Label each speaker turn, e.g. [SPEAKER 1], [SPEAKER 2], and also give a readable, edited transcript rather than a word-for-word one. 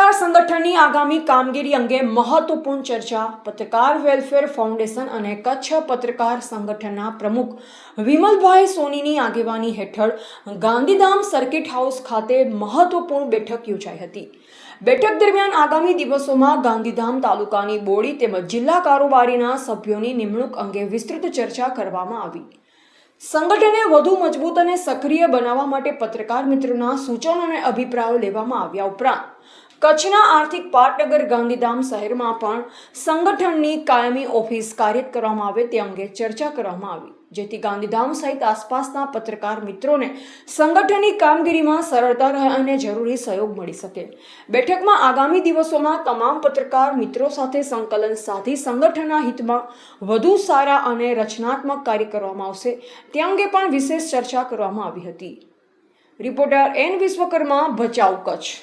[SPEAKER 1] પત્રકાર સંગઠનની આગામી કામગીરી અંગે મહત્વપૂર્ણ ચર્ચા પત્રકાર વેલફેર ફાઉન્ડેશન અને કચ્છ પત્રકાર સંગઠનના પ્રમુખ વિમલભાઈ સોનીની આગેવાની હેઠળ ગાંધીધામ સર્કિટ હાઉસ ખાતે મહત્વપૂર્ણ બેઠક યોજાઈ હતી। બેઠક દરમિયાન આગામી દિવસોમાં ગાંધીધામ તાલુકાની બોડી તેમજ જિલ્લા કારોબારીના સભ્યોની નિમણૂક અંગે વિસ્તૃત ચર્ચા કરવામાં આવી। સંગઠનને વધુ મજબૂત અને સક્રિય બનાવવા માટે પત્રકાર મિત્રોના સૂચનો અને અભિપ્રાયો લેવામાં આવ્યા। ઉપરાંત કચ્છના આર્થિક પાટનગર ગાંધીધામ શહેરમાં પણ સંગઠનની કાયમી ઓફિસ કાર્યરત કરવામાં આવે તે અંગે ચર્ચા કરવામાં આવી, જેથી ગાંધીધામ સહિત આસપાસના પત્રકાર મિત્રોને સંગઠનની કામગીરીમાં સરળતા રહે અને જરૂરી સહયોગ મળી શકે। બેઠકમાં આગામી દિવસોમાં તમામ પત્રકાર મિત્રો સાથે સંકલન સાધી સંગઠનના હિતમાં વધુ સારા અને રચનાત્મક કાર્ય કરવામાં આવશે તે અંગે પણ વિશેષ ચર્ચા કરવામાં આવી હતી। રિપોર્ટર એન વિશ્વકર્મા, ભચાઉ, કચ્છ।